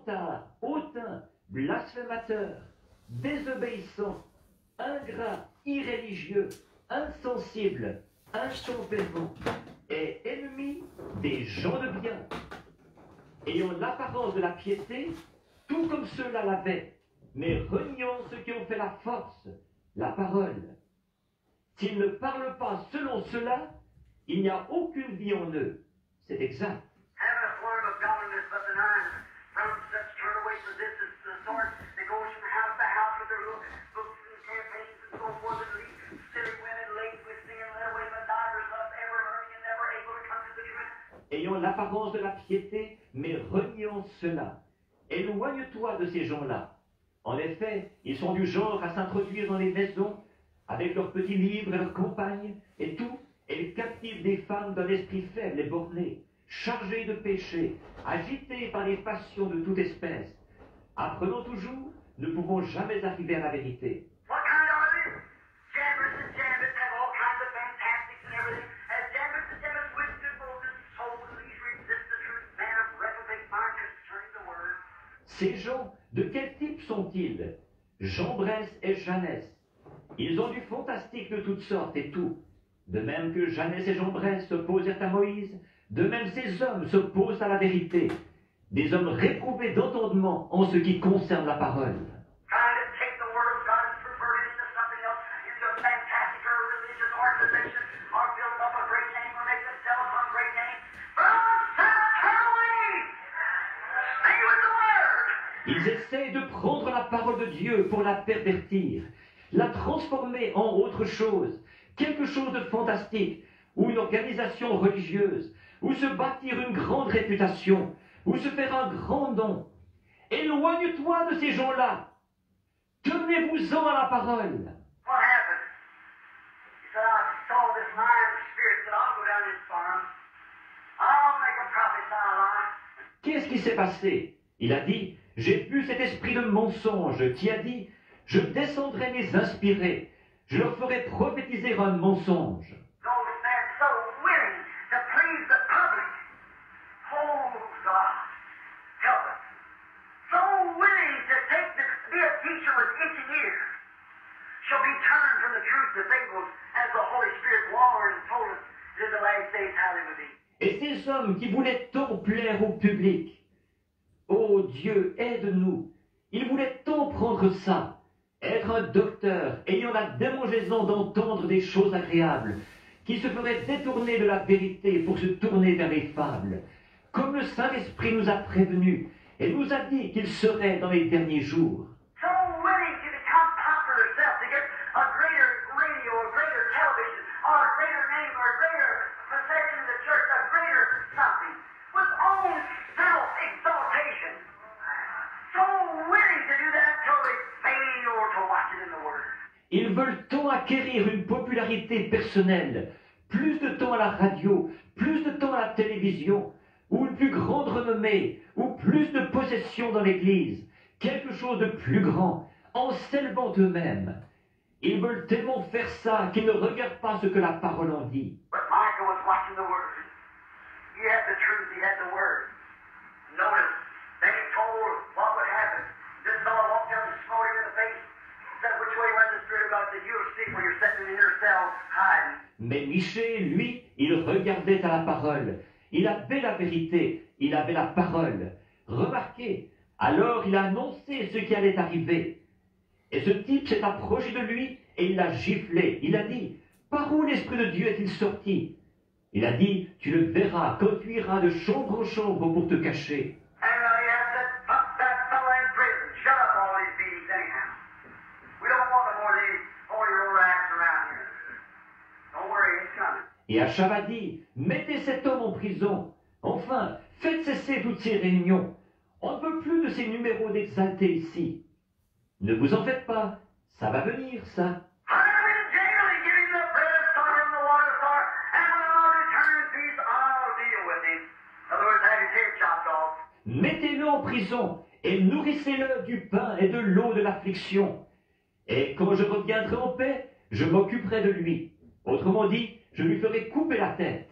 vantards, hautains, blasphémateurs, désobéissants, ingrats, irréligieux, insensibles, intempérants et ennemis des gens de bien, ayant l'apparence de la piété, tout comme ceux-là l'avaient, mais reniant ceux qui ont fait la force, la parole. S'ils ne parlent pas selon cela, il n'y a aucune vie en eux. C'est exact. Ayant l'apparence de la piété, mais reniant cela. Éloigne-toi de ces gens-là. En effet, ils sont du genre à s'introduire dans les maisons avec leurs petits livres et leurs compagnes et tout, et ils captivent des femmes d'un esprit faible et borné, chargées de péché, agitées par les passions de toute espèce. Apprenons toujours, ne pouvons jamais arriver à la vérité. Ces gens, de quel type sont-ils? Jambres et Jannes. Ils ont du fantastique de toutes sortes et tout. De même que Jannes et Jambres s'opposèrent à Moïse, de même ces hommes s'opposent à la vérité. Des hommes réprouvés d'entendement en ce qui concerne la parole. Ils essaient de prendre la parole de Dieu pour la pervertir, la transformer en autre chose, quelque chose de fantastique, ou une organisation religieuse, ou se bâtir une grande réputation, ou se faire un grand nom. Éloigne-toi de ces gens-là. Tenez-vous-en à la parole. Qu'est-ce qui s'est passé? Il a dit, j'ai vu cet esprit de mensonge qui a dit, je descendrai les inspirés, je leur ferai prophétiser un mensonge. Et ces hommes qui voulaient tant plaire au public, ô Dieu, aide-nous, ils voulaient tant prendre ça, être un docteur, ayant la démangeaison d'entendre des choses agréables, qui se ferait détourner de la vérité pour se tourner vers les fables, comme le Saint-Esprit nous a prévenus et nous a dit qu'il serait dans les derniers jours. Ils veulent tant acquérir une popularité personnelle, plus de temps à la radio, plus de temps à la télévision, ou une plus grande renommée, ou plus de possessions dans l'Église, quelque chose de plus grand, en s'élevant eux-mêmes. Ils veulent tellement faire ça qu'ils ne regardent pas ce que la parole en dit. Mais Michée, lui, il regardait à la parole. Il avait la vérité, il avait la parole. Remarquez, alors il a annoncé ce qui allait arriver. Et ce type s'est approché de lui et il l'a giflé. Il a dit, par où l'Esprit de Dieu est-il sorti? Il a dit, tu le verras quand tu iras de chambre en chambre pour te cacher. Et Achab a dit, mettez cet homme en prison. Enfin, faites cesser toutes ces réunions. On ne veut plus de ces numéros d'exaltés ici. Ne vous en faites pas, ça va venir, ça. Mettez-le en prison et nourrissez-le du pain et de l'eau de l'affliction. Et quand je reviendrai en paix, je m'occuperai de lui. Autrement dit, je lui ferai couper la tête.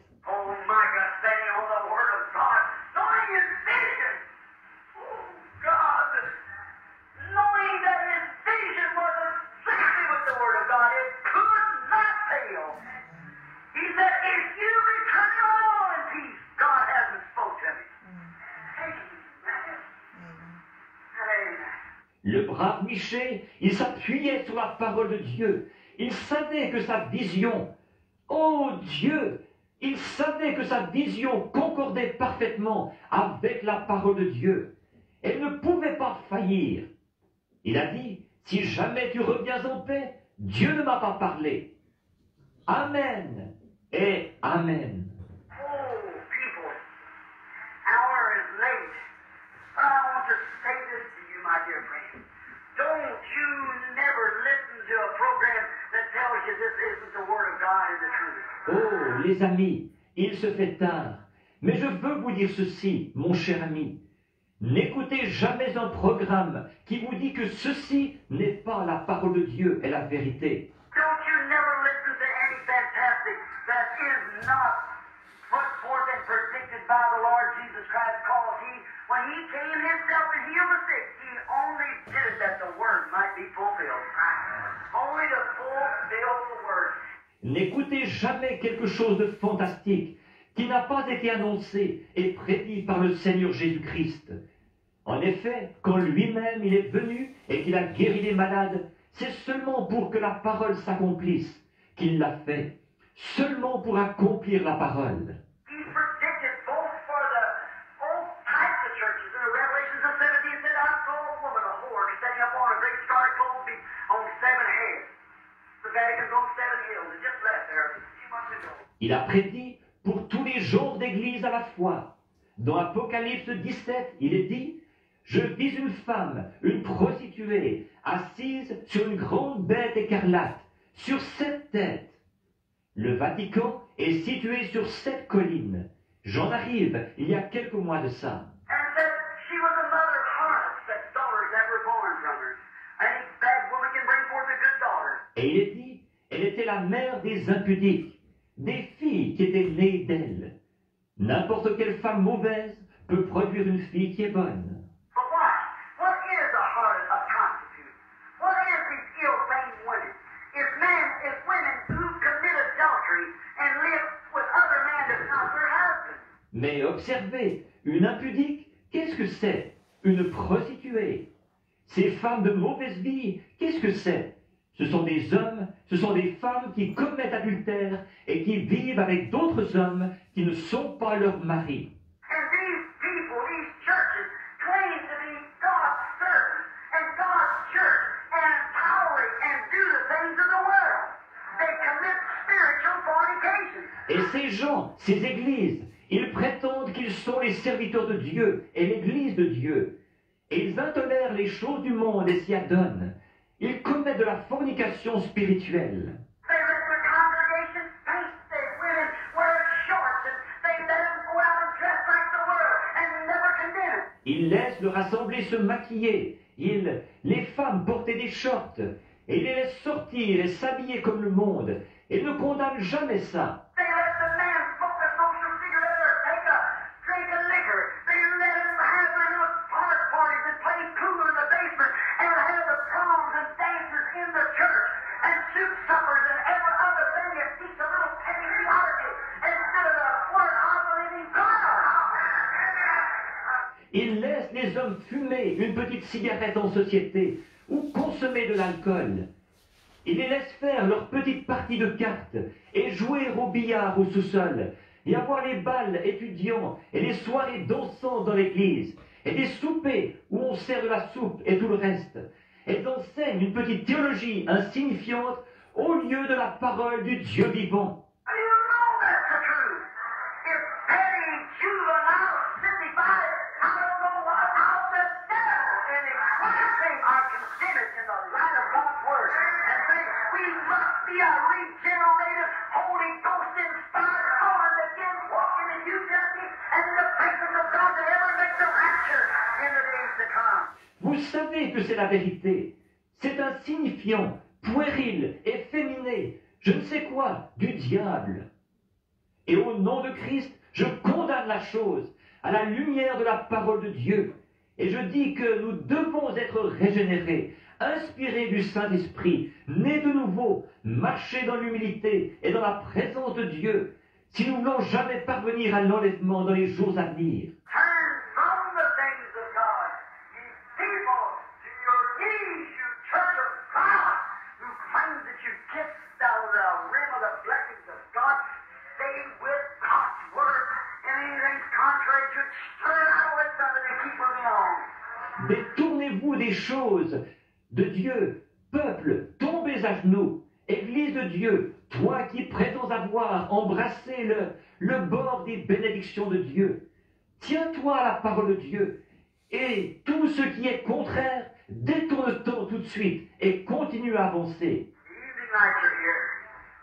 Le brave Michée, il s'appuyait sur la parole de Dieu. Il savait que sa vision, oh Dieu, il savait que sa vision concordait parfaitement avec la parole de Dieu. Elle ne pouvait pas faillir. Il a dit, si jamais tu reviens en paix, Dieu ne m'a pas parlé. Amen et Amen. Oh, people, hour is late. But I want to say this to you, my dear friend. Don't you never listen to a program that tells you this isn't the Word of God and the truth. Oh, les amis, il se fait tard. Mais je veux vous dire ceci, mon cher ami. N'écoutez jamais un programme qui vous dit que ceci n'est pas la parole de Dieu et la vérité. Don't you never listen to any fantastic that is not put forth and predicted by the Lord Jesus Christ, because when he came himself to heal the sick, he only did it that the word might be fulfilled. Only to fulfill the word. N'écoutez jamais quelque chose de fantastique qui n'a pas été annoncé et prédit par le Seigneur Jésus-Christ. En effet, quand lui-même il est venu et qu'il a guéri les malades, c'est seulement pour que la parole s'accomplisse qu'il l'a fait, seulement pour accomplir la parole. He predicted both for the old types of churches. In the Revelations of 17, he said, I saw a woman, a whore, standing up on a great scarlet clothing on 7 heads. The Vatican's on 7 hills. It just left there a few months ago. Il a prédit pour tous les genres d'église à la fois. Dans Apocalypse 17, il est dit, je vis une femme, une prostituée, assise sur une grande bête écarlate, sur 7 têtes. Le Vatican est situé sur 7 collines. J'en arrive il y a quelques mois de ça. And said she was a mother of harlots, that daughters that were born from her. Any bad woman can bring forth a good daughter. Et il est dit, elle était la mère des impudiques, des filles qui étaient nées d'elle. N'importe quelle femme mauvaise peut produire une fille qui est bonne. But what is a harlot, a prostitute? What is these ill-famed women? It's women who commit adultery and live with other men that's not their husband. Mais observez, une impudique, qu'est-ce que c'est? Une prostituée. Ces femmes de mauvaise vie, qu'est-ce que c'est? Ce sont des hommes, ce sont des femmes qui commettent adultère et qui vivent avec d'autres hommes qui ne sont pas leurs maris. And these people, these churches, claim to be God's servants and God's church and tolerate and do the things of the world. They commit spiritual fornication. Et ces gens, ces églises, ils prétendent qu'ils sont les serviteurs de Dieu et l'église de Dieu. Et ils intolèrent les choses du monde et s'y adonnent. Ils commettent de la fornication spirituelle. They let the congregation paint their women wear shorts and they let them go out and dress like the world and never condemn it. Ils laissent leur assemblée se maquiller. Les femmes porter des shorts. Et ils les laissent sortir et s'habiller comme le monde. Et ne condamnent jamais ça. They let the man smoke a social cigarette or drink a liquor. They let him have their little parties and play pool in the basement and have the proms and dances in the church and soup suppers and every other thing that teach a little petty theology instead of the word of the living God. Ils laissent les hommes fumer une petite cigarette en société ou consommer de l'alcool. Ils les laissent faire leurs petites parties de cartes et jouer au billard au sous-sol et avoir les bals étudiants et les soirées dansantes dans l'église et des soupers où on sert de la soupe et tout le reste. Elles enseignent une petite théologie insignifiante au lieu de la parole du Dieu vivant. You know that's the truth. It's petty, juvenile, simplified, I don't know what, of the devil. And if one thing are considered in the light of God's word, and say we must be a regenerated, Holy Ghost inspired, born again, walking in humility and in the presence of God to ever make the rapture in the days to come. Vous savez que c'est la vérité. C'est insignifiant, puéril, efféminé, je ne sais quoi, du diable. Et au nom de Christ, je condamne la chose à la lumière de la parole de Dieu. Et je dis que nous devons être régénérés, inspirés du Saint-Esprit, nés de nouveau, marcher dans l'humilité et dans la présence de Dieu, si nous voulons jamais parvenir à l'enlèvement dans les jours à venir. Turn from the things of God, ye people, to your Détournez-vous des choses de Dieu. Peuple, tombez à genoux. Église de Dieu, toi qui prétends avoir embrassé le bord des bénédictions de Dieu, tiens-toi à la parole de Dieu. Et tout ce qui est contraire, détourne-t'en tout de suite et continue à avancer. The evening lights are here.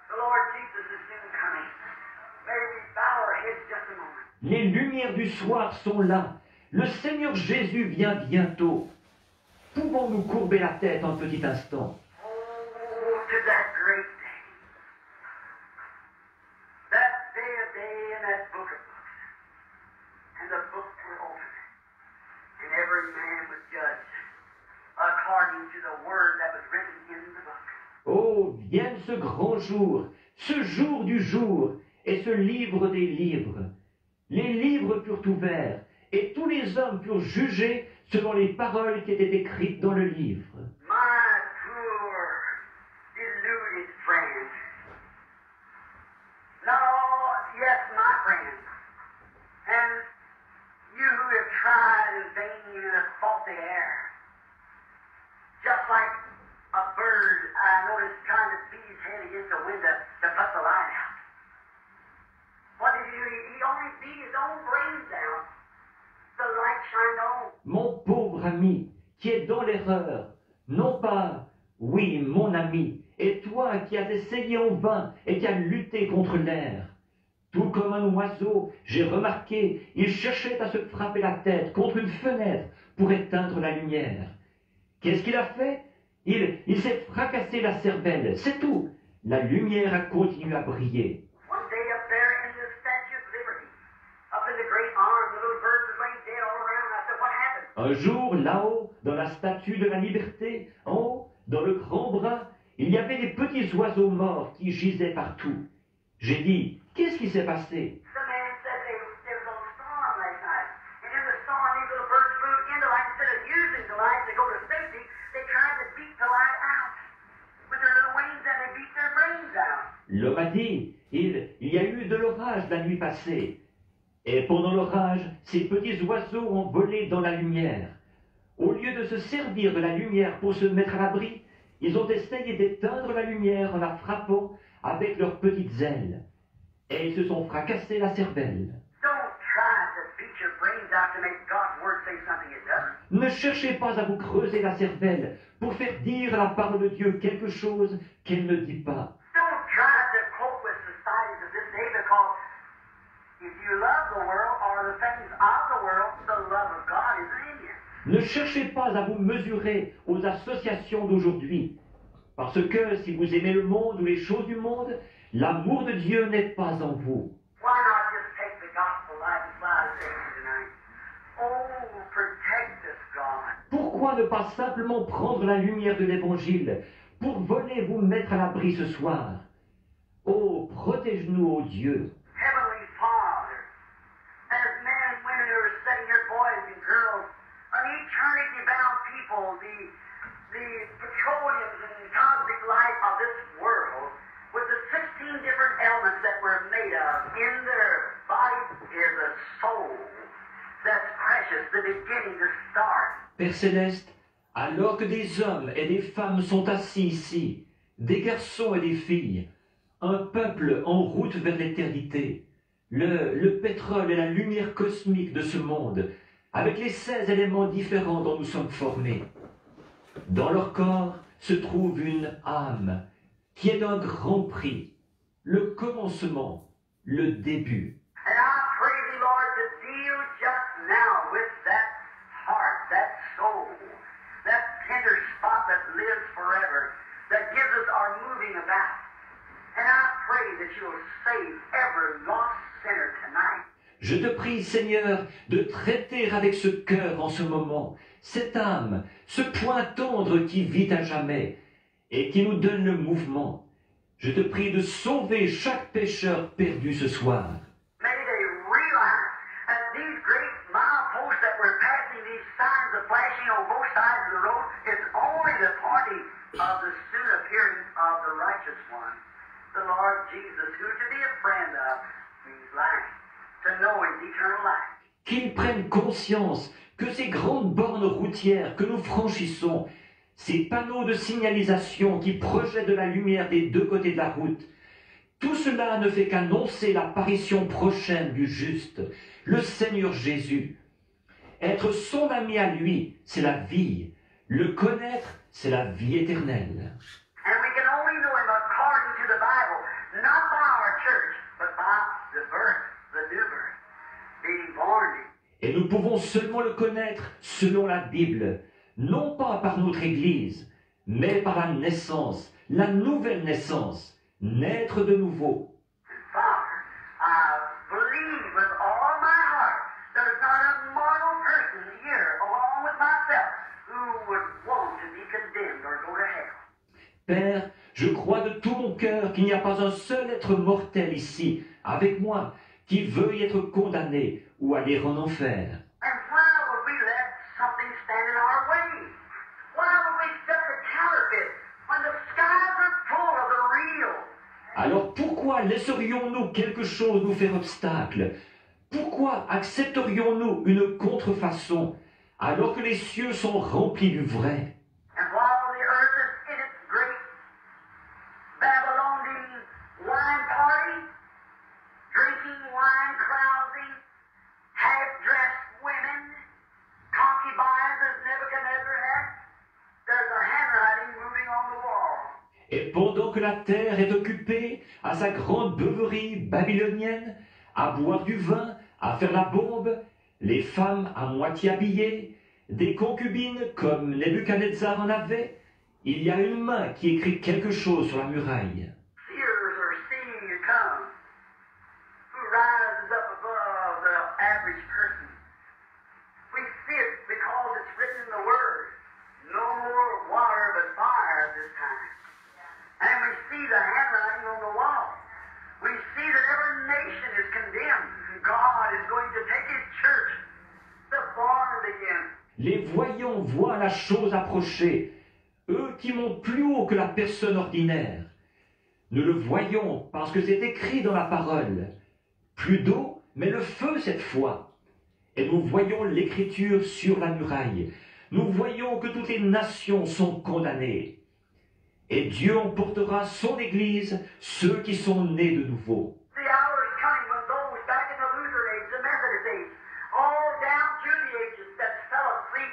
The Lord Jesus is soon coming. May we bow our heads just a moment. Les lumières du soir sont là. Le Seigneur Jésus vient bientôt. Pouvons-nous courber la tête un petit instant? Oh, to that great day. That day of day in that book of books. And the books were opened. And every man was judged according to the word that was written in the book. Oh, vienne ce grand jour, ce jour du jour, et ce livre des livres. Les livres furent ouverts, et tous les hommes furent jugés selon les paroles qui étaient écrites dans le livre. My poor, deluded friend. No, yes, my friend. And you who have tried in vain and have fought the air. Just like a bird, I noticed trying to beat his head against the window to put the light out. What did he do? He only beat his own brains out. The light shined on. Mon pauvre ami, qui est dans l'erreur, non pas, oui, mon ami, et toi qui as essayé en vain et qui as lutté contre l'air. Tout comme un oiseau, j'ai remarqué, il cherchait à se frapper la tête contre une fenêtre pour éteindre la lumière. Qu'est-ce qu'il a fait? Il s'est fracassé la cervelle, c'est tout. La lumière a continué à briller. One day up there in the Statue of Liberty, up in the great arm, the little birds were laying dead all around. I said, what happened? Un jour, là-haut, dans la statue de la liberté, en haut, dans le grand bras, il y avait des petits oiseaux morts qui gisaient partout. J'ai dit, qu'est-ce qui s'est passé? The man said there was a storm last night. And in the storm, these little birds flew in the light. Instead of using the light to go to safety, they tried to beat the light out with their little wings and they beat their brains out. L'homme a dit, il y a eu de l'orage la nuit passée. Et pendant l'orage, ces petits oiseaux ont volé dans la lumière. Au lieu de se servir de la lumière pour se mettre à l'abri, ils ont essayé d'éteindre la lumière en la frappant avec leurs petites ailes. Et ils se sont fracassés la cervelle. Don't try to beat your brains out to make God's word say something it doesn't. Ne cherchez pas à vous creuser la cervelle pour faire dire à la parole de Dieu quelque chose qu'elle ne dit pas. Don't try to cope with societies of this day because if you love the world or the things of the world, the love of God isn't in you. Ne cherchez pas à vous mesurer aux associations d'aujourd'hui, parce que si vous aimez le monde ou les choses du monde, l'amour de Dieu n'est pas en vous. Why not just take the gospel light and fly to safety tonight? Oh, protect us, God. Pourquoi ne pas simplement prendre la lumière de l'Évangile pour voler vous mettre à l'abri ce soir? Oh, protège-nous, ô Dieu. Heavenly Father, as men and women who are sitting here, boys and girls, an eternity-bound people, the petroleums and cosmic light of this world, with the 16 different elements that we're made of, in their body is a soul that's precious, the beginning, the start. Père Céleste, alors que des hommes et des femmes sont assis ici, des garçons et des filles, un peuple en route vers l'éternité, le pétrole et la lumière cosmique de ce monde, avec les 16 éléments différents dont nous sommes formés. Dans leur corps se trouve une âme qui est d'un grand prix, le commencement, le début. And I pray thee, Lord, to deal just now with that heart, that soul, that tender spot that lives forever, that gives us our moving about. And I pray that you'll save every lost sinner tonight. Je te prie, Seigneur, de traiter avec ce cœur en ce moment, cette âme, ce point tendre qui vit à jamais et qui nous donne le mouvement. Je te prie de sauver chaque pécheur perdu ce soir. May they realize that these great mileposts that we're passing, these signs of flashing on both sides of the road, is only the party of the soon appearing of the righteous one, the Lord Jesus, who to be a friend of means life, to know his eternal life. qu'ils prennent conscience que ces grandes bornes routières que nous franchissons, ces panneaux de signalisation qui projettent de la lumière des deux côtés de la route, tout cela ne fait qu'annoncer l'apparition prochaine du juste, le Seigneur Jésus. Être son ami à lui, c'est la vie. Le connaître, c'est la vie éternelle. And we can only know him according to the Bible, not by our church, but by the birth, the new birth, being born again. Et nous pouvons seulement le connaître selon la Bible, non pas par notre Église, mais par la naissance, la nouvelle naissance, naître de nouveau. Father, I believe with all my heart there's not a mortal person here, along with myself, who would want to be condemned or go to hell. Père, je crois de tout mon cœur qu'il n'y a pas un seul être mortel ici, avec moi, qui veuille être condamné ou aller en enfer. And why would we let something stand in our way? Why would we accept the counterfeit when the skies are full of the real? Alors pourquoi laisserions-nous quelque chose nous faire obstacle? Pourquoi accepterions-nous une contrefaçon alors que les cieux sont remplis du vrai? And while the earth is in its great Babylonian wine party, drinking wine, carousing, half-dressed women, concubines as Nebuchadnezzar had, there's a handwriting moving on the wall. Et pendant que la terre est occupée à sa grande beuverie babylonienne, à boire du vin, à faire la bombe, les femmes à moitié habillées, des concubines comme Nebuchadnezzar en avait, il y a une main qui écrit quelque chose sur la muraille. Seers are seeing you come, who rises up above the average person. We see it because it's written in the Word. No more water but fire this time. And we see the handwriting on the wall. We see that every nation is condemned. And God is going to take His church, the born again. Les voyants voient la chose approcher, eux qui montent plus haut que la personne ordinaire. Nous le voyons parce que c'est écrit dans la parole. Plus d'eau, mais le feu cette fois. Et nous voyons l'écriture sur la muraille. Nous voyons que toutes les nations sont condamnées. Et Dieu emportera son Église, ceux qui sont nés de nouveau. The hour is coming when those back in the Lutheran age, the Methodist age, all down through the ages that fell asleep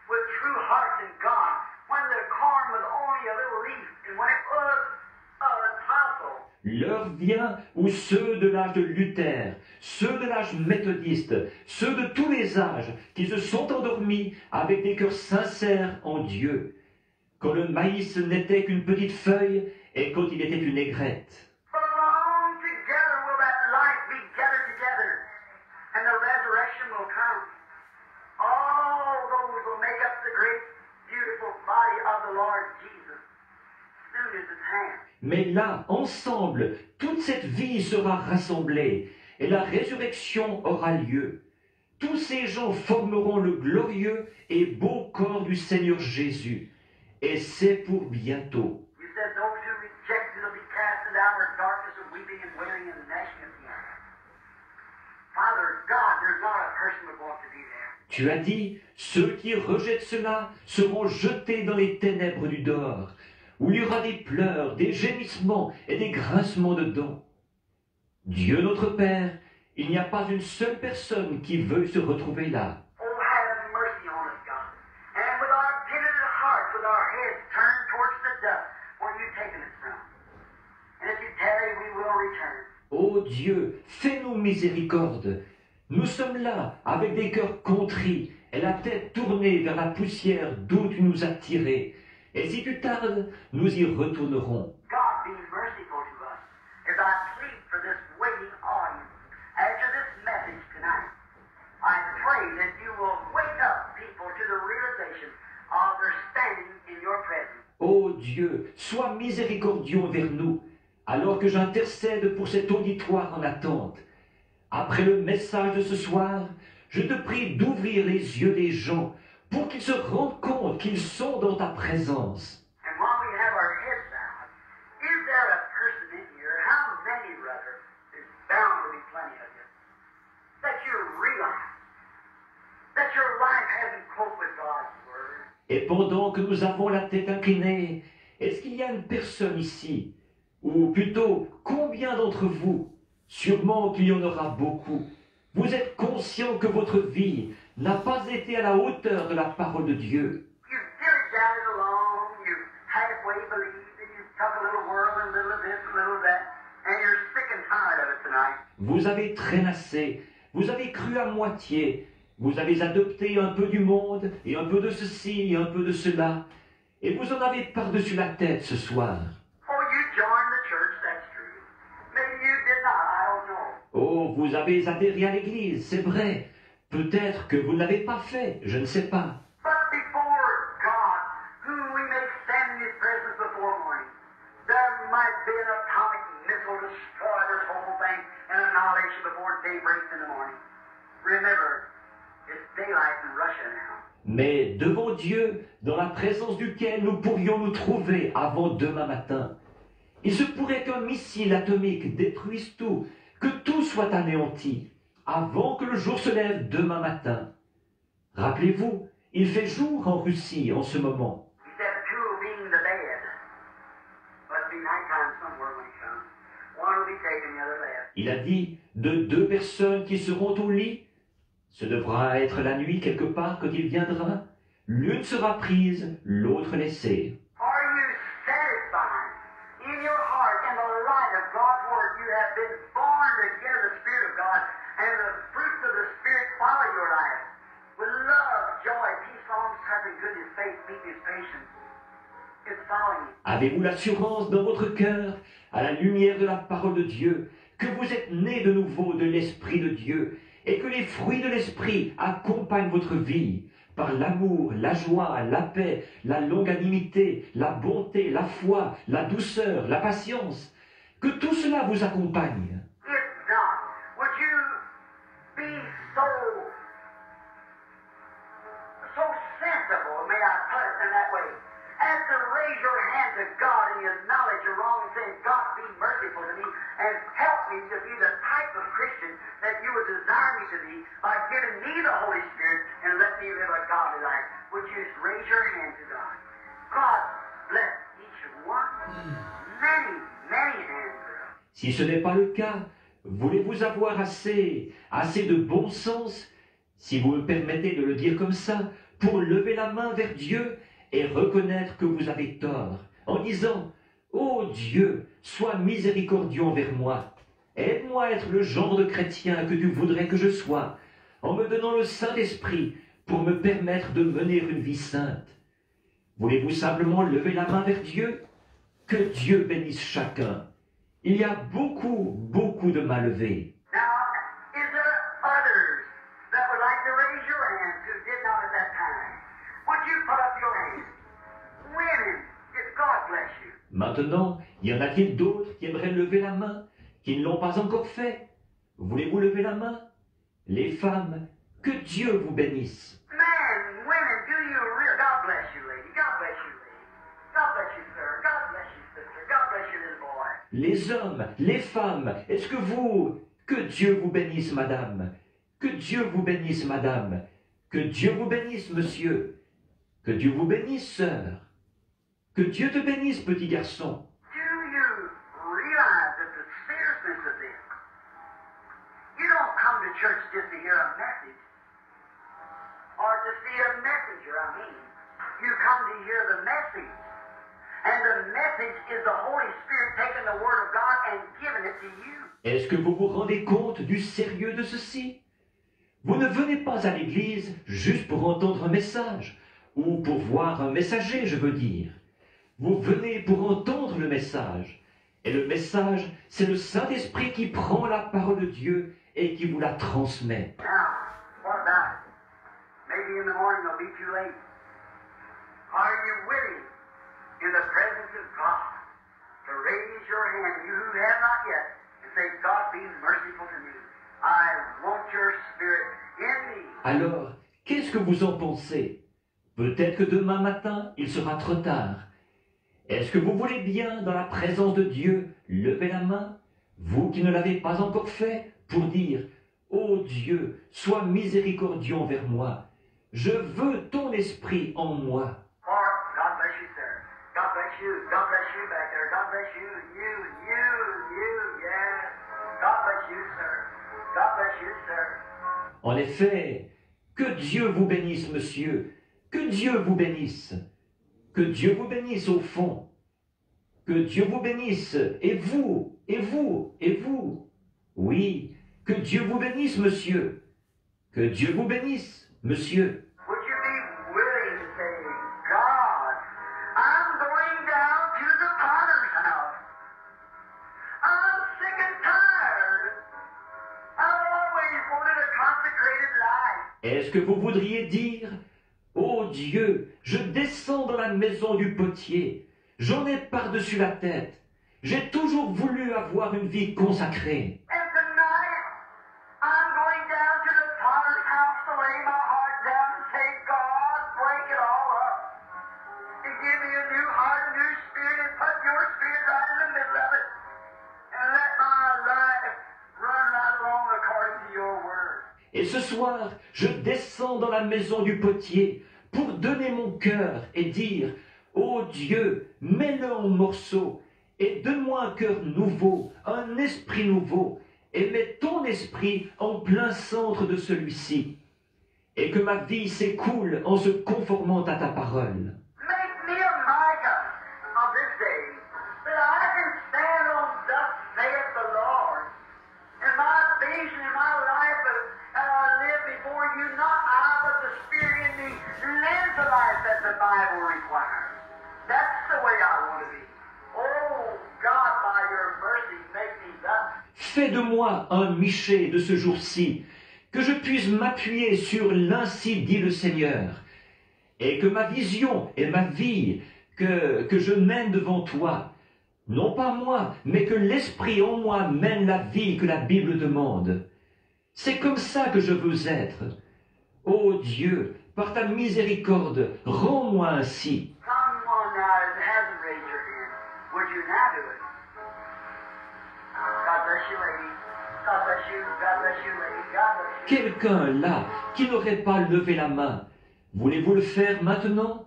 with true hearts in God, when the corn was only a little leaf, and when it was a tassel. L'heure vient où ceux de l'âge de Luther, ceux de l'âge méthodiste, ceux de tous les âges qui se sont endormis avec des cœurs sincères en Dieu, quand le maïs n'était qu'une petite feuille et quand il était une aigrette. But along together will that life be gathered together, and the resurrection will come. All those will make up the great, beautiful body of the Lord Jesus. Soon is His hand. Mais là, ensemble, toute cette vie sera rassemblée et la résurrection aura lieu. Tous ces gens formeront le glorieux et beau corps du Seigneur Jésus. Et c'est pour bientôt. You said those who reject it will be cast into outer darkness of weeping and wailing and gnashing of teeth. Father God, there's not a person who wants to be there. Tu as dit, ceux qui rejettent cela seront jetés dans les ténèbres du dehors, où il y aura des pleurs, des gémissements et des grincements de dents. Dieu notre Père, il n'y a pas une seule personne qui veuille se retrouver là. Oh, have mercy on us, God. And with our penitent hearts, with our heads turned towards the dust, where you've taken us from. And if you tarry, we will return. Ô Dieu, fais-nous miséricorde. Nous sommes là avec des cœurs contrits et la tête tournée vers la poussière d'où tu nous as tirés. Et si tu tardes, nous y retournerons. God be merciful to us as I plead for this waiting audience after this message tonight. I pray that you will wake up people to the realization of their standing in your presence. Ô Dieu, sois miséricordieux envers nous, alors que j'intercède pour cet auditoire en attente. Après le message de ce soir, je te prie d'ouvrir les yeux des gens pour qu'ils se rendent compte qu'ils sont dans ta présence. And while we have our heads bowed, is there a person in here, how many, brother, there's bound to be plenty of you, that you realize hasn't coped with God's word? Et pendant que nous avons la tête inclinée, est-ce qu'il y a une personne ici, ou plutôt combien d'entre vous, sûrement qu'il y en aura beaucoup, vous êtes conscient que votre vie n'a pas été à la hauteur de la parole de Dieu? You've dilly-dallied along, you've halfway believed, and you've took a little world and a little of this, a little of that, and you're sick and tired of it tonight. Vous avez trénassé, vous avez cru à moitié, vous avez adopté un peu du monde, et un peu de ceci, et un peu de cela, et vous en avez par-dessus la tête ce soir. Oh, you joined the church, that's true. Maybe you did not, I don't know. Oh, vous avez adhéré à l'Église, c'est vrai. Peut-être que vous ne l'avez pas fait, je ne sais pas. But before God, whom we may stand in His presence before morning, there might be an atomic missile destroy this whole thing and annihilation before day breaks in the morning. Remember, it's daylight in Russia now. Mais devant Dieu, dans la présence duquel nous pourrions nous trouver avant demain matin, il se pourrait qu'un missile atomique détruise tout, que tout soit anéanti, avant que le jour se lève demain matin. Rappelez-vous, il fait jour en Russie en ce moment. He said two will be in the bed. Must be nighttime somewhere when he comes. One will be taken, the other left. Il a dit de deux personnes qui seront au lit. Ce devra être la nuit quelque part quand il viendra. L'une sera prise, l'autre laissée. Are you satisfied in your heart in the light of God's Word? You have been born again of the Spirit of God, and the fruits of the Spirit follow your life. With love, joy, peace, long suffering, goodness, faith, meekness, patience. It's following you. Avez-vous l'assurance dans votre cœur, à la lumière de la parole de Dieu, que vous êtes né de nouveau de l'Esprit de Dieu, et que les fruits de l'Esprit accompagnent votre vie par l'amour, la joie, la paix, la longanimité, la bonté, la foi, la douceur, la patience, que tout cela vous accompagne? If not, would you be so sensible, may I put it in that way, as to raise your hand to God and you acknowledge your wrong and say, God, be merciful to me and help me to be the type of Christian that you would desire me to be by giving me the Holy Spirit and let me live a godly life. Would you just raise your hand to God? God bless each one. Many, many hands. Si ce n'est pas le cas, voulez-vous avoir assez de bon sens, si vous me permettez de le dire comme ça, pour lever la main vers Dieu et reconnaître que vous avez tort, en disant « Ô Dieu, sois miséricordieux envers moi, aide-moi à être le genre de chrétien que tu voudrais que je sois, en me donnant le Saint-Esprit pour me permettre de mener une vie sainte. » Voulez-vous simplement lever la main vers Dieu? Que Dieu bénisse chacun. Il y a beaucoup, beaucoup de mains levées. Now, is there others that would like to raise your hands who did not at that time? Would you put up your hands? Women, God bless you. Maintenant, y en a-t-il d'autres qui aimeraient lever la main, qui ne l'ont pas encore fait? Voulez-vous lever la main? Les femmes, que Dieu vous bénisse. Men, women, do you real? God bless you, lady. God bless you, lady. God bless you, sir. God bless you, sister. God bless you, little boy. Les hommes, les femmes, est-ce que vous... Que Dieu vous bénisse, madame. Que Dieu vous bénisse, madame. Que Dieu vous bénisse, monsieur. Que Dieu vous bénisse, sœur. Que Dieu te bénisse, petit garçon. Do you realize that the seriousness of this? You don't come to church just to hear a message or to see a messenger, I mean. You come to hear the message. And the message is the Holy Spirit taking the Word of God and giving it to you. Est-ce que vous vous rendez compte du sérieux de ceci? Vous ne venez pas à l'église juste pour entendre un message, ou pour voir un messager, je veux dire. Vous venez pour entendre le message. Et le message, c'est le Saint-Esprit qui prend la parole de Dieu et qui vous la transmet. Now, what about it? Maybe in the morning it'll be too late. Are you willing, in the presence of God, to raise your hand, you who have not yet, and say, God, be merciful to me. I want your spirit in me. Alors, qu'est-ce que vous en pensez? Peut-être que demain matin, il sera trop tard. Est-ce que vous voulez bien, dans la présence de Dieu, lever la main, vous qui ne l'avez pas encore fait, pour dire « Ô Dieu, sois miséricordieux envers moi. je veux ton esprit en moi. For God bless you, sir. God bless you. God bless you back there. God bless you. You, yes. God bless you, sir. God bless you, sir. En effet, que Dieu vous bénisse, monsieur. Que Dieu vous bénisse. Que Dieu vous bénisse au fond. Que Dieu vous bénisse. Et vous, et vous, et vous. Oui, que Dieu vous bénisse, monsieur. Que Dieu vous bénisse, monsieur. Would you be willing to say, God, I'm going down to the potter's house. I'm sick and tired. I've always wanted a consecrated life. Est-ce que vous voudriez dire, ô Dieu, je descends dans la maison du potier, j'en ai par-dessus la tête, j'ai toujours voulu avoir une vie consacrée. And tonight, I'm going down to the potter's house to lay my heart down and say, God, break it all up. And give me a new heart, a new spirit, and put your spirit right in the middle of it. And let my life run right along according to your word. Et ce soir, je descends dans la maison du potier pour donner mon cœur et dire, ô Dieu, mets-le en morceaux et donne-moi un cœur nouveau, un esprit nouveau, et mets ton esprit en plein centre de celui-ci, et que ma vie s'écoule en se conformant à ta parole. Make me a Micah of this day, that I can stand on thus saith the Lord. And my vision in my life, I live before you, not I, but the Spirit in me, lives the life that the Bible requires. That's the way I want to be. Oh, God, by your mercy, make me thus. Fais de moi un Michée de ce jour-ci, que je puisse m'appuyer sur l'ainsi dit le Seigneur, et que ma vision et ma vie que je mène devant toi, non pas moi, mais que l'Esprit en moi mène la vie que la Bible demande. C'est comme ça que je veux être. Ô Dieu, par ta miséricorde, rends-moi ainsi. Someone that hasn't raised your hand, would you now do it? God bless you, lady. God bless you. God bless you, lady. God bless you. Quelqu'un là qui n'aurait pas levé la main, voulez-vous le faire maintenant?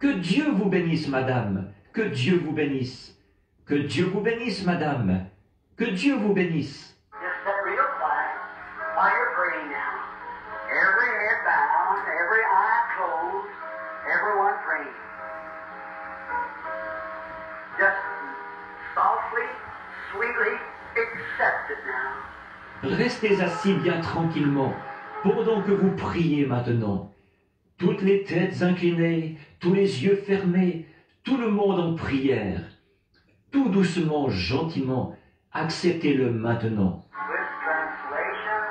Que Dieu vous bénisse, madame. Que Dieu vous bénisse. Que Dieu vous bénisse, madame. Que Dieu vous bénisse. Just sit real quiet while you're praying now. Every head bowed, every eye closed, everyone praying. Just softly, sweetly accept it now. Restez assis bien tranquillement pendant que vous priez maintenant. Toutes les têtes inclinées, tous les yeux fermés, tout le monde en prière. Tout doucement, gentiment, acceptez-le maintenant. With translation,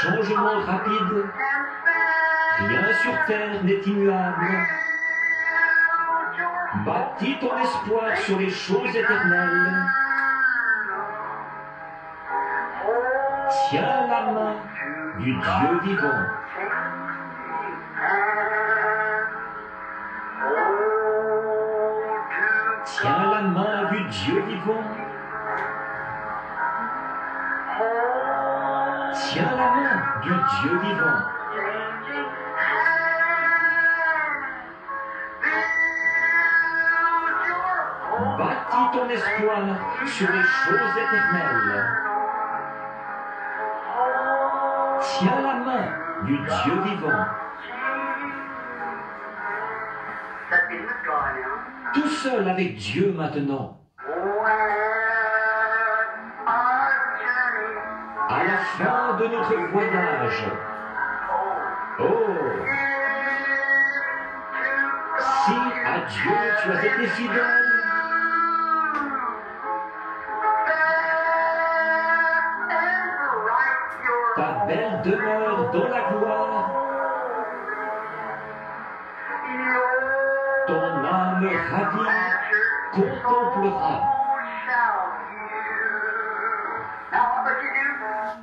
Changement rapide, rien sur terre n'est immuable. Bâtis ton espoir sur les choses éternelles. Tiens la main du Dieu vivant. Tiens la main du Dieu vivant. Tiens la main du Dieu vivant. Bâtis ton espoir sur les choses éternelles. Tiens la main du Dieu vivant. Tout seul avec Dieu maintenant. À la fin de notre voyage. Oh! Si à Dieu tu as été fidèle, ta belle demeure dans la gloire, ton âme ravie contemplera.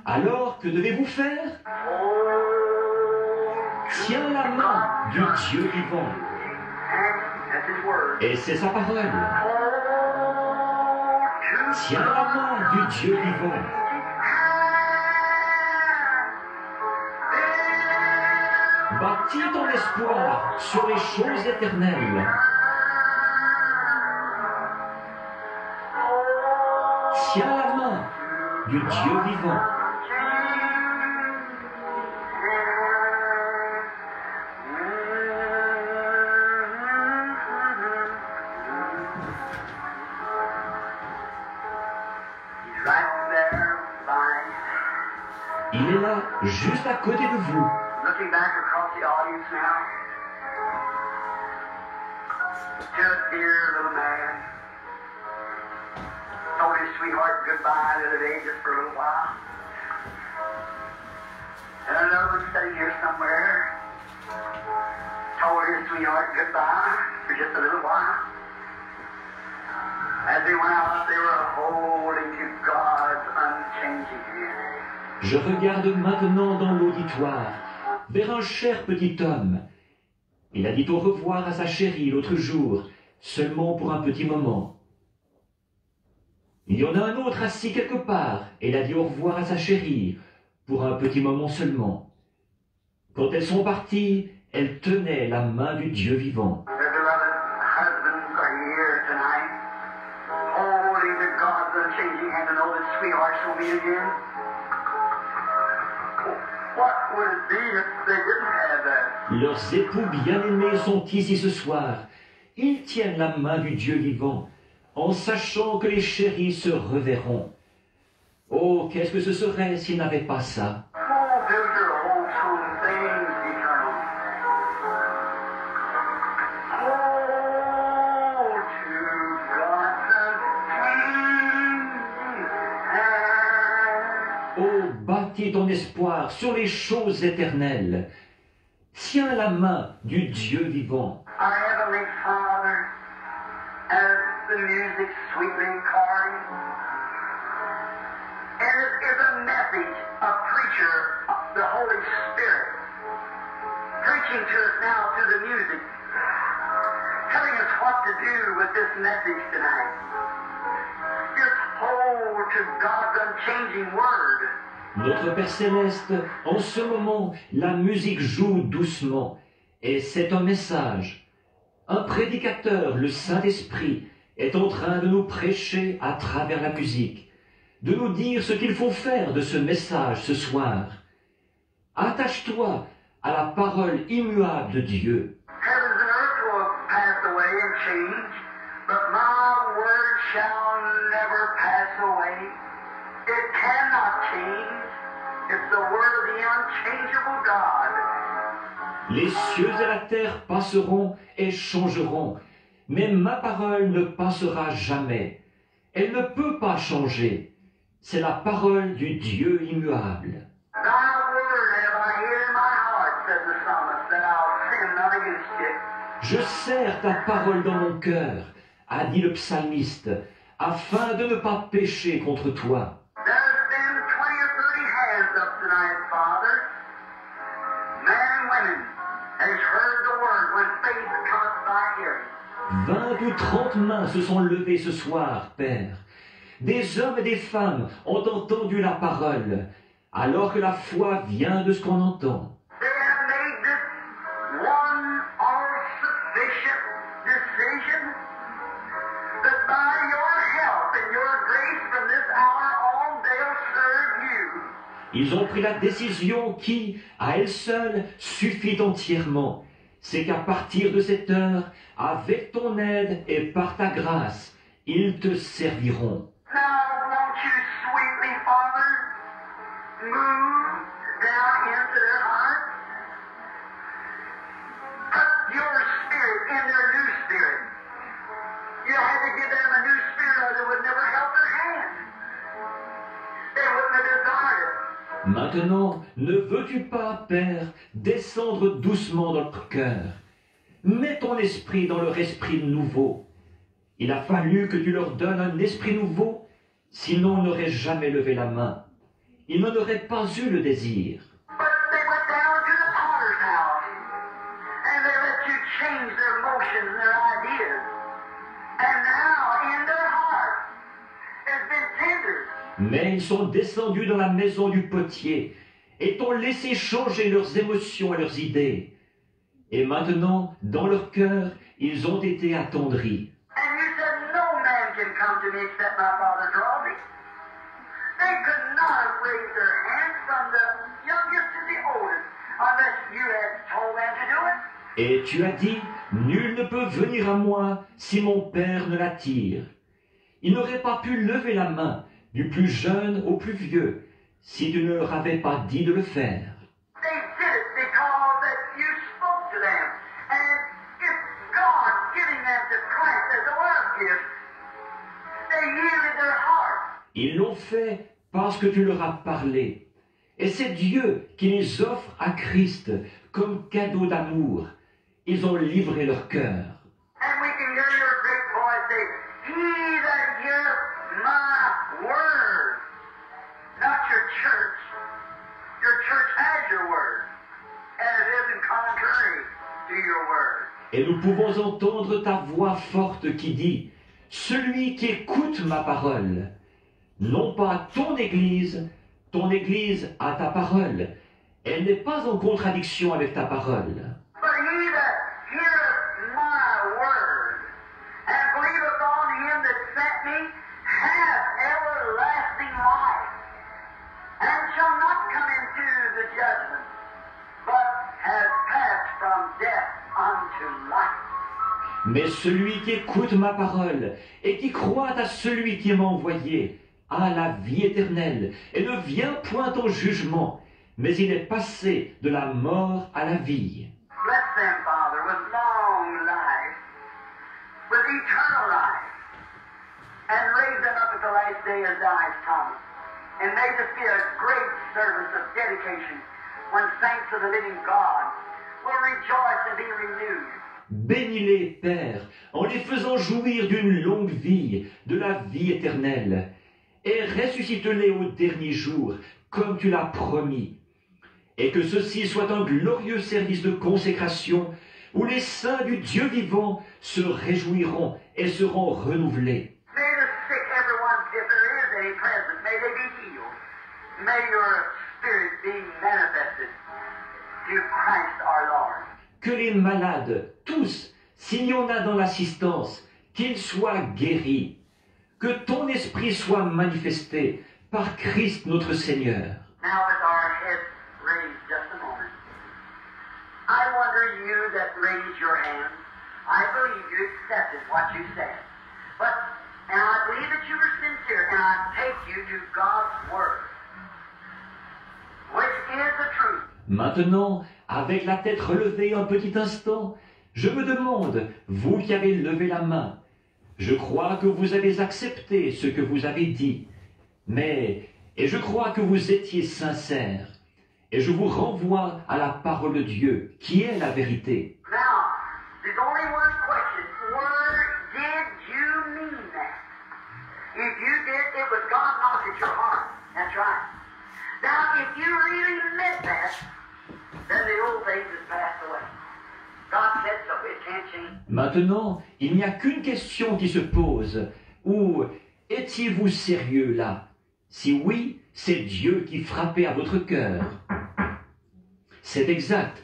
Alors, que devez-vous faire? Tiens la main du Dieu vivant. Et c'est sa parole. Tiens la main du Dieu vivant. Bâtis ton espoir sur les choses éternelles. Tiens la main du Dieu vivant. Il est là, juste à côté de vous. Looking back across the audience now, just dear little man, told his sweetheart goodbye the other day just for a little while. And another one sitting here somewhere told his sweetheart goodbye for just a little while. As they went out, they were holding to God's unchanging hand. Je regarde maintenant dans l'auditoire vers un cher petit homme. Il a dit au revoir à sa chérie l'autre jour, seulement pour un petit moment. Il y en a un autre assis quelque part, et il a dit au revoir à sa chérie, pour un petit moment seulement. Quand elles sont parties, elles tenaient la main du Dieu vivant. Their beloved husbands are here tonight, holding to God's unchanging hand to know that sweethearts will meet again. What would it be if they didn't have that? Leurs époux bien-aimés sont ici ce soir. Ils tiennent la main du Dieu vivant, en sachant que les chéris se reverront. Oh, qu'est-ce que ce serait s'ils n'avaient pas ça? Oh, those are wholesome things eternal. Oh, to God's unchanging hand. Oh, bâtis ton espoir sur les choses éternelles. Tiens la main du Dieu vivant. Our Heavenly Father, as the music sweetly calling, and it is a message, a preacher, the Holy Spirit, preaching to us now through the music, telling us what to do with this message tonight. Just hold to God's unchanging word. Notre Père Céleste, en ce moment, la musique joue doucement, et c'est un message. Un prédicateur, le Saint-Esprit, est en train de nous prêcher à travers la musique, de nous dire ce qu'il faut faire de ce message ce soir. Attache-toi à la parole immuable de Dieu. Heavens and earth will pass away and change, but my word shall never pass away. It cannot change. It's the word of the unchangeable God. Les cieux et la terre passeront et changeront, mais ma parole ne passera jamais. Elle ne peut pas changer. C'est la parole du Dieu immuable. Thy word have I hid in my heart, said the psalmist, that I'll sin not against it. Je serre ta parole dans mon cœur, a dit le psalmiste, afin de ne pas pécher contre toi. There's been 20 or 30 hands up tonight, Father. Men and women has heard the word when faith comes by hearing. 20 ou 30 mains se sont levées ce soir, Père. Des hommes et des femmes ont entendu la parole, alors que la foi vient de ce qu'on entend. They have made this one all-sufficient decision that by your help and your grace from this hour on, they'll serve you. Ils ont pris la décision qui, à elle seule, suffit entièrement. C'est qu'à partir de cette heure, avec ton aide et par ta grâce, ils te serviront. Now, won't you sweetly, Father, move down into their hearts? Put your spirit in their new spirit. You had to give them a new spirit or they would never help their hand. They wouldn't have desired it. Maintenant, ne veux-tu pas, Père, descendre doucement dans leur cœur? Mets ton esprit dans leur esprit nouveau. Il a fallu que tu leur donnes un esprit nouveau, sinon ils n'auraient jamais levé la main. Ils n'en auraient pas eu le désir. But they went down to the potter's house and they let you change their emotions and their ideas. And now in their heart has been tendered. Mais ils sont descendus dans la maison du potier, et t'ont laissé changer leurs émotions et leurs idées. Et maintenant, dans leur cœur, ils ont été attendris. And you said, no man can come to me except my Father draw me. They could not have raised their hands from the youngest to the oldest unless you had told them to do it. Et tu as dit, nul ne peut venir à moi si mon Père ne l'attire. Ils n'auraient pas pu lever la main, du plus jeune au plus vieux, si tu ne leur avais pas dit de le faire. They did it because that you spoke to them. And it's God giving them to Christ as a love gift. They yielded their heart. Ils l'ont fait parce que tu leur as parlé. Et c'est Dieu qui les offre à Christ comme cadeau d'amour. Ils ont livré leur cœur. And we can hear your great voice say, he that heareth my word. Not your church. Your church has your word. And it isn't contrary to your word. Et nous pouvons entendre ta voix forte qui dit, celui qui écoute ma parole, non pas ton Église a ta parole. Elle n'est pas en contradiction avec ta parole. But he that heareth my word and believeth on him that sent me hath everlasting life, and shall not come into the judgment, but has passed from death unto life. Mais celui qui écoute ma parole et qui croit à celui qui m'a envoyé a la vie éternelle et ne vient point au jugement, mais il est passé de la mort à la vie. Bless them, Father, with long life, with eternal life, and raise them up at the last day as thou hast promised. And may this be a great service of dedication when saints of the living God will rejoice and be renewed. Bénis-les, Père, en les faisant jouir d'une longue vie, de la vie éternelle, et ressuscite-les au dernier jour, comme tu l'as promis, et que ceci soit un glorieux service de consécration, où les saints du Dieu vivant se réjouiront et seront renouvelés. May the sick, everyone, if there is any present, may they be healed. May your Spirit be manifested through Christ our Lord. Que les malades, tous, s'il y en a dans l'assistance, qu'ils soient guéris. Que ton esprit soit manifesté par Christ notre Seigneur. Now with our heads raised just a moment, I wonder you that raised your hand, I believe you accepted what you said. And I believe that you were sincere, and I take you to God's Word, which is the truth. Maintenant, avec la tête relevée un petit instant, je me demande, vous qui avez levé la main, je crois que vous avez accepté ce que vous avez dit, et je crois que vous étiez sincère, et je vous renvoie à la parole de Dieu, qui est la vérité. Now, there's only one question. Did you mean that? If you did, it was God knocked at your heart. That's right. Now, if you really meant that, then the old things has passed away. God said so, it can't change. Maintenant, il n'y a qu'une question qui se pose, ou étiez-vous sérieux là? Si oui, c'est Dieu qui frappait à votre cœur. C'est exact.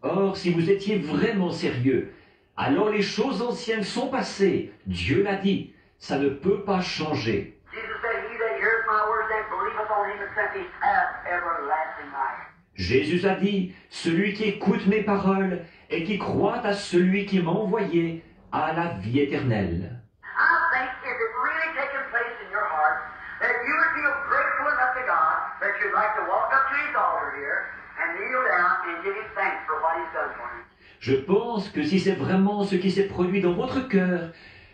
Or, si vous étiez vraiment sérieux, alors les choses anciennes sont passées. Dieu l'a dit. Ça ne peut pas changer. Jesus said, he that heareth my words and believeth on him that sent me hath everlasting life. Jésus a dit, celui qui écoute mes paroles et qui croit à celui qui m'a envoyé a la vie éternelle. I think if it really taken place in your heart, that you would feel grateful enough to God that you'd like to walk up to his altar here and kneel down and give him thanks for what he's done for you. Je pense que si c'est vraiment ce qui s'est produit dans votre cœur,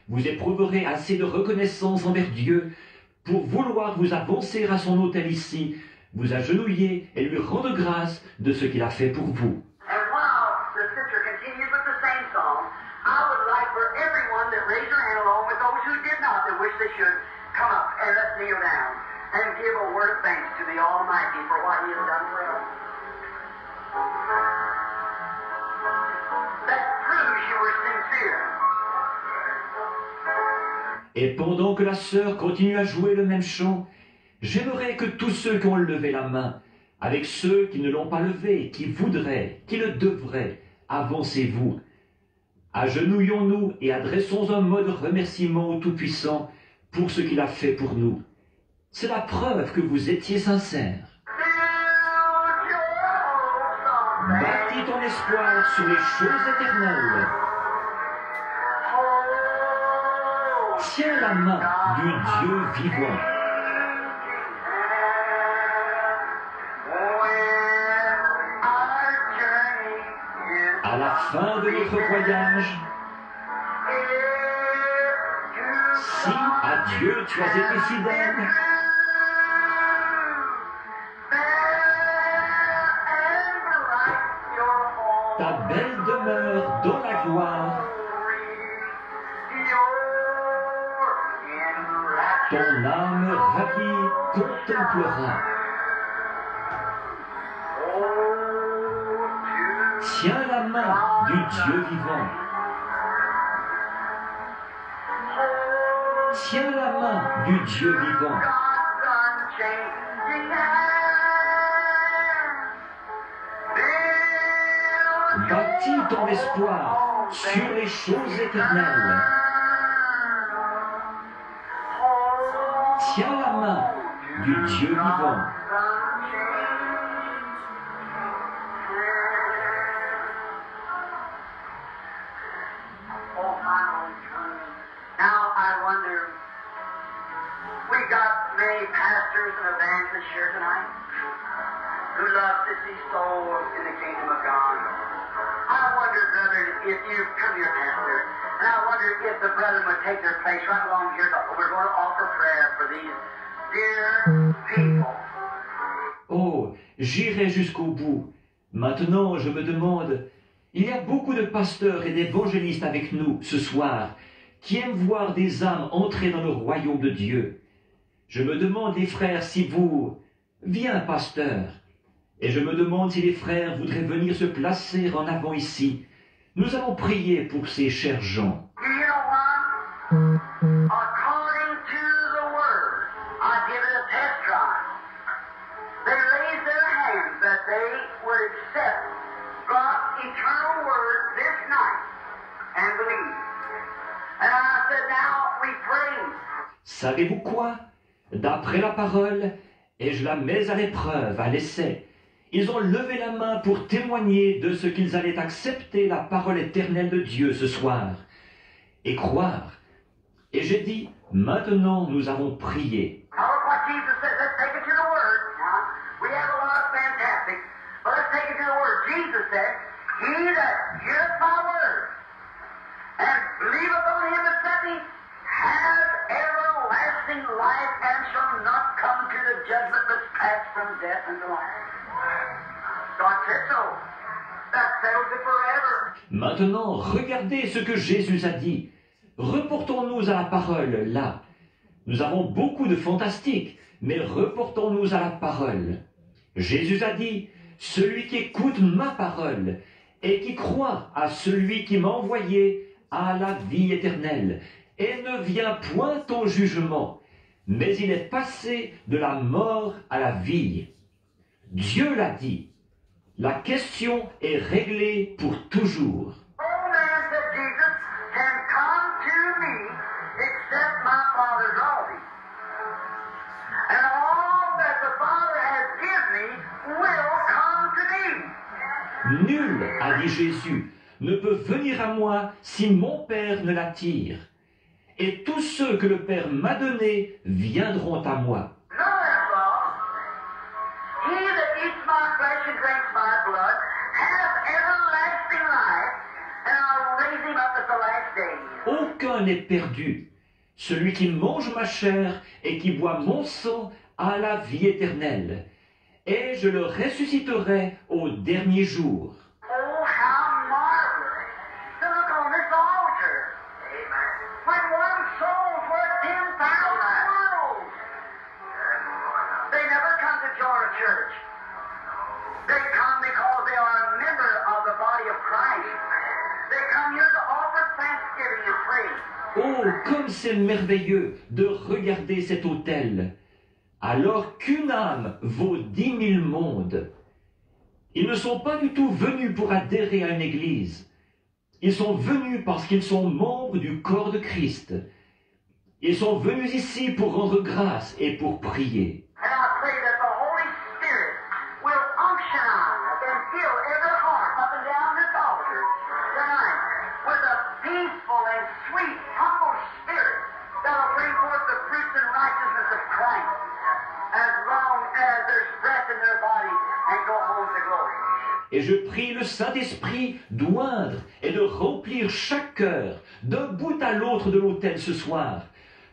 vous éprouverez assez de reconnaissance envers Dieu pour vouloir vous avancer à son autel ici, vous agenouiller et lui rendre grâce de ce qu'il a fait pour vous. And while the sister continues with the same song, I would like for everyone that raised their hand along with those who did not, that wish they should, come up and let's kneel down and give a word of thanks to the Almighty for what he has done for us. That proves you were sincere. Et pendant que la sœur continue à jouer le même chant, j'aimerais que tous ceux qui ont levé la main avec ceux qui ne l'ont pas levé, qui voudraient, qui le devraient. Avancez-vous. Agenouillons-nous et adressons un mot de remerciement au Tout-Puissant pour ce qu'il a fait pour nous. C'est la preuve que vous étiez sincères. Bâtis ton espoir sur les choses éternelles. Tiens la main du Dieu vivant. À la fin de notre voyage, si à Dieu tu as été fidèle, ta belle demeure dans la gloire, ton âme ravie contemplera. Tiens la main du Dieu vivant. Tiens la main du Dieu vivant. Bâtis ton espoir sur les choses éternelles. Tiens la main du Dieu vivant. Now I wonder, we got many pastors and evangelists here tonight who love to see souls in the kingdom of God. I wonder, brother, if you come here, pastor, and I wonder if the brethren would take their place right along here. We're going to offer prayer for these dear people. Oh, j'irai jusqu'au bout. Maintenant, je me demande, il y a beaucoup de pasteurs et d'évangélistes avec nous ce soir qui aiment voir des âmes entrer dans le royaume de Dieu. Je me demande, les frères, si vous... Viens, pasteur. Et je me demande si les frères voudraient venir se placer en avant ici. Nous allons prier pour ces chers gens. Do you know what? According to the word, I give it a test drive. They raised their hands that they would accept God's eternal word this night and believe. And I said, now we pray. Savez-vous quoi? D'après la parole, et je la mets à l'épreuve, à l'essai, ils ont levé la main pour témoigner de ce qu'ils allaient accepter la parole éternelle de Dieu ce soir et croire. Et j'ai dit, maintenant nous avons prié. Now look what Jesus said. Let's take it to the word. Now, we have a lot of fantastic, but let's take it to the word. Jesus said, he that heareth my word and believeth on him that sent me has everlasting life and shall not come to the judgment but pass from death unto life. God said so. That settles it forever. Maintenant, regardez ce que Jésus a dit. Reportons-nous à la parole, là. Nous avons beaucoup de fantastique, mais reportons-nous à la parole. Jésus a dit, celui qui écoute ma parole et qui croit à celui qui m'a envoyé a la vie éternelle et ne vient point au jugement, mais il est passé de la mort à la vie. Dieu l'a dit. La question est réglée pour toujours. Oh man, said Jesus, can come to me except my Father draws him. And all that the Father has given me will come to me. Nul, a dit Jésus, ne peut venir à moi si mon Père ne l'attire. Et tous ceux que le Père m'a donnés viendront à moi. Know that, Lord. He that eats my flesh and drinks my blood has everlasting life, and I'll raise him up at the last day. Aucun n'est perdu. Celui qui mange ma chair et qui boit mon sang a la vie éternelle. Et je le ressusciterai au dernier jour. Oh, how marvelous to look on this altar. Amen. When one soul's worth 10,000 worlds. They never come to join a church. They come because they are a member of the body of Christ. They come here to offer thanksgiving and praise. Oh, comme c'est merveilleux de regarder cet autel. alors qu'une âme vaut 10 000 mondes. Ils ne sont pas du tout venus pour adhérer à une église. Ils sont venus parce qu'ils sont membres du corps de Christ. Ils sont venus ici pour rendre grâce et pour prier. And I pray that the Holy Spirit will unction on us and fill every heart up and down this altar tonight with a peaceful and sweet, humble spirit that will bring forth the fruits and righteousness of Christ as long as there's breath in their body and go home to glory. Et je prie le Saint-Esprit d'oindre et de remplir chaque cœur d'un bout à l'autre de l'autel ce soir,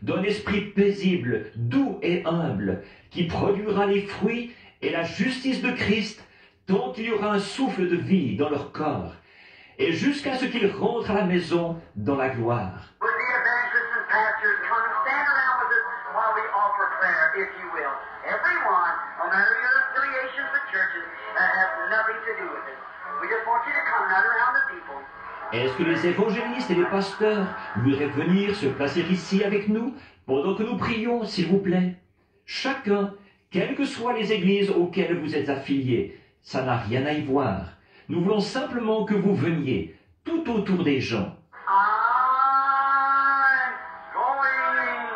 d'un esprit paisible, doux et humble, qui produira les fruits et la justice de Christ, tant il y aura un souffle de vie dans leur corps, et jusqu'à ce qu'ils rentrent à la maison dans la gloire. Would the evangelists and pastors come and stand around with us while we offer prayer, if you will. Everyone, no matter your affiliations with churches, that has nothing to do with it. We just want you to come right around the people. Est-ce que les évangélistes et les pasteurs voudraient venir se placer ici avec nous pendant que nous prions, s'il vous plaît? Chacun, quelles que soient les églises auxquelles vous êtes affiliés, ça n'a rien à y voir. Nous voulons simplement que vous veniez, tout autour des gens. I'm going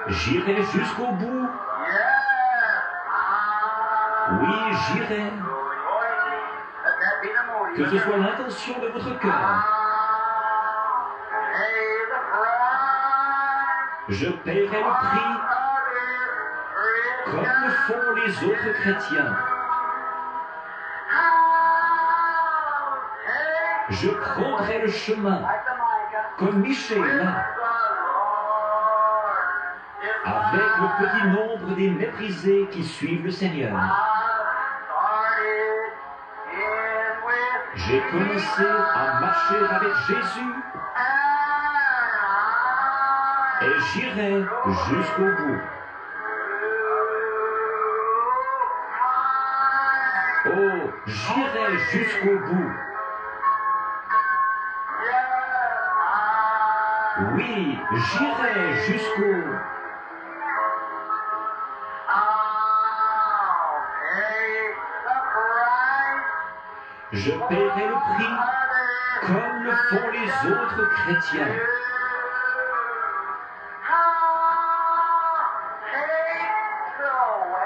to. J'irai jusqu'au bout. Yes, Oui, j'irai. I'm going. Let that be the motive. Que ce soit l'intention de votre cœur. Pay the price. Je paierai le prix comme le font les autres chrétiens. Je prendrai le chemin, comme Michel là, avec le petit nombre des méprisés qui suivent le Seigneur. J'ai commencé à marcher avec Jésus et j'irai jusqu'au bout. Oh, j'irai jusqu'au bout. Oui, j'irai jusqu'au... Je paierai le prix comme le font les autres chrétiens.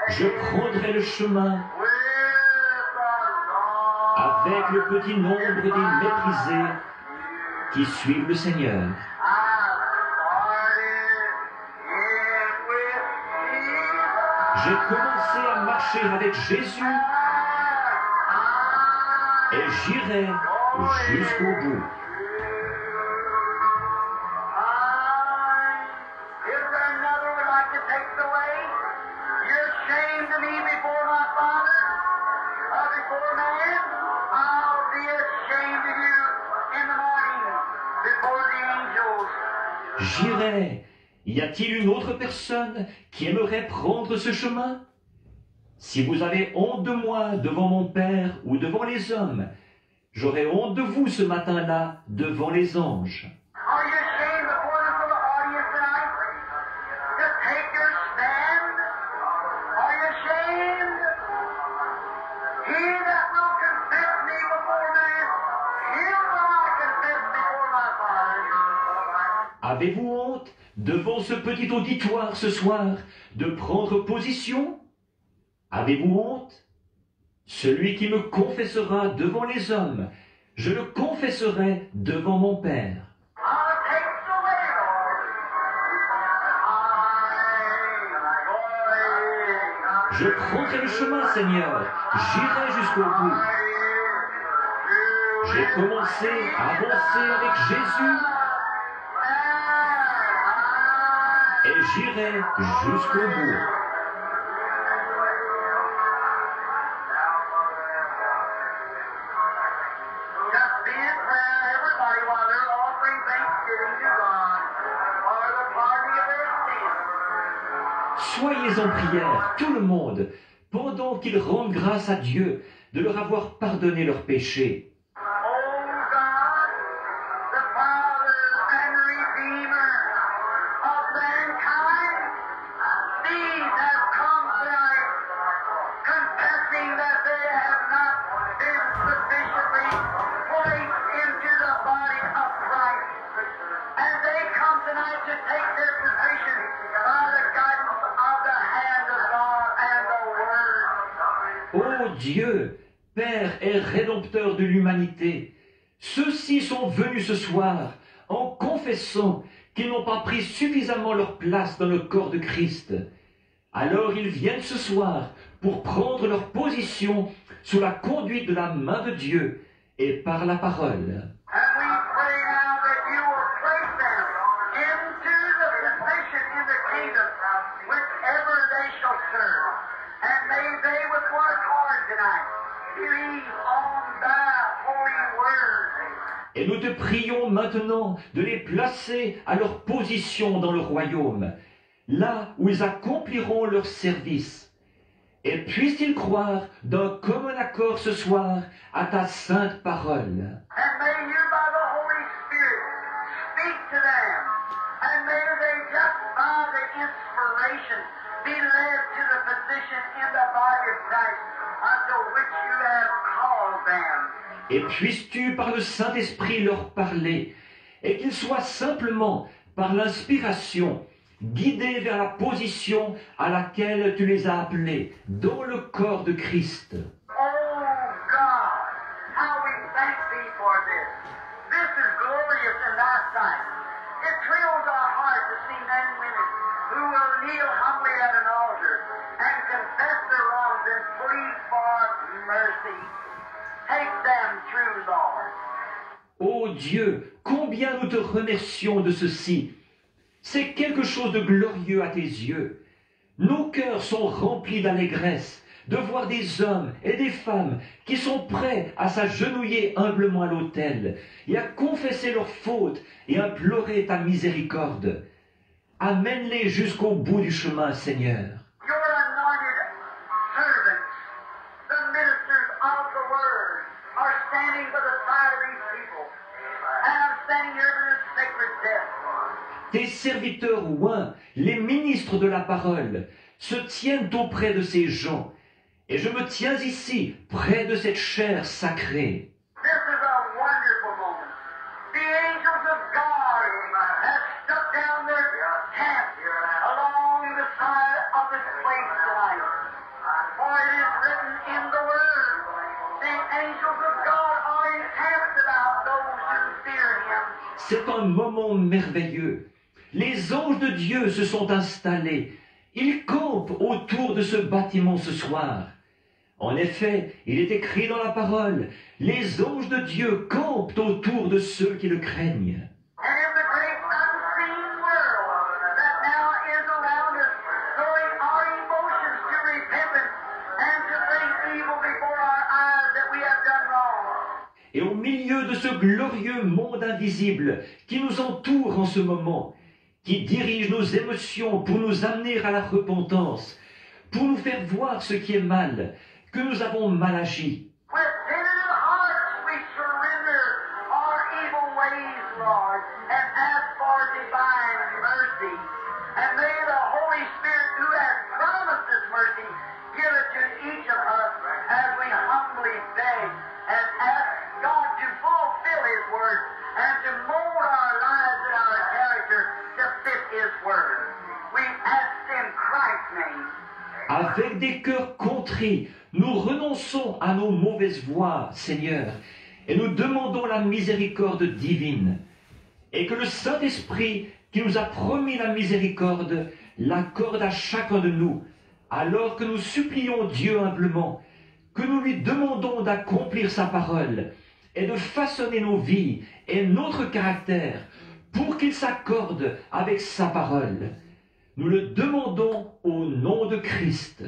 Je prendrai le chemin avec le petit nombre des méprisés qui suivent le Seigneur. J'ai commencé à marcher avec Jésus et j'irai jusqu'au bout. Is there another would like to take the way? You're ashamed of me before my Father, before man. I'll be ashamed of you in the morning before the angels. J'irai. Y a-t-il une autre personne qui aimerait prendre ce chemin? Si vous avez honte de moi devant mon Père ou devant les hommes, j'aurai honte de vous ce matin-là devant les anges. Are you ashamed before this little audience tonight to take your stand? Are you ashamed? He that will confess me before man, him will I confess before my Father. Avez-vous honte devant ce petit auditoire ce soir de prendre position? Avez-vous honte? Celui qui me confessera devant les hommes, je le confesserai devant mon Père. I'll take the way, Lord. I'm going. Je prendrai le chemin, Seigneur, j'irai jusqu'au bout. J'ai commencé à avancer avec Jésus et j'irai jusqu'au bout. Just be in prayer, everybody, while they're offering thanksgiving to God for the pardoning of their sins. Soyez en prière, tout le monde, pendant qu'ils rendent grâce à Dieu de leur avoir pardonné leurs péchés. Oh God, the Father and Redeemer of mankind, these Dieu, Père et Rédempteur de l'humanité, ceux-ci sont venus ce soir en confessant qu'ils n'ont pas pris suffisamment leur place dans le corps de Christ. Alors ils viennent ce soir pour prendre leur position sous la conduite de la main de Dieu et par la parole. And we pray now that you will place them into the position in the kingdom, whichever they shall serve. And may they with one accord tonight believe on thy holy word. Et nous te prions maintenant de les placer à leur position dans le royaume, là où ils accompliront leur service. Et puissent-ils croire d'un commun accord ce soir à ta sainte parole. And may you by the Holy Spirit speak to them. And may they just by the inspiration be led to the position in the body of Christ unto which you have called them. Et puisses-tu par le Saint-Esprit leur parler, et qu'ils soient simplement, par l'inspiration, guidés vers la position à laquelle tu les as appelés, dans le corps de Christ. Oh God, how we thank thee for this. This is glorious in thy sight. It thrills our heart to see men and women who will kneel humbly at an altar and confess their wrongs and plead for mercy. Take them through, Lord. Ô Dieu, combien nous te remercions de ceci. C'est quelque chose de glorieux à tes yeux. Nos cœurs sont remplis d'allégresse de voir des hommes et des femmes qui sont prêts à s'agenouiller humblement à l'autel et à confesser leurs fautes et à implorer ta miséricorde. Amène-les jusqu'au bout du chemin, Seigneur. Your anointed servants, the ministers of the word, are standing by the side of these people. And I'm standing here for this sacred death. Tes serviteurs oints, les ministres de la parole, se tiennent auprès de ces gens, et je me tiens ici, près de cette chair sacrée. This is a wonderful moment. The angels of God have stuck down their camp along the side of this place tonight. For it is written in the Word, the angels of God are encamped about those who fear Him. C'est un moment merveilleux. Les anges de Dieu se sont installés. Ils campent autour de ce bâtiment ce soir. En effet, il est écrit dans la parole, les anges de Dieu campent autour de ceux qui le craignent. And in the great unseen world that now is around us, throwing our emotions to repentance and to bring evil before our eyes that we have done wrong. Et au milieu de ce glorieux monde invisible qui nous entoure en ce moment, qui dirige nos émotions pour nous amener à la repentance, pour nous faire voir ce qui est mal, que nous avons mal agi. With tentative hearts we surrender our evil ways, Lord, and ask for divine mercy. And may the Holy Spirit who has promised this mercy give it to each of us as we humbly beg and ask God to fulfill His word and to mold our lives and our character to fit His word. We ask in Christ's name. Avec des cœurs contrits, nous renonçons à nos mauvaises voies, Seigneur, et nous demandons la miséricorde divine. Et que le Saint-Esprit, qui nous a promis la miséricorde, l'accorde à chacun de nous, alors que nous supplions Dieu humblement, que nous lui demandons d'accomplir sa parole et de façonner nos vies et notre caractère pour qu'il s'accorde avec sa parole. Nous le demandons au nom de Christ.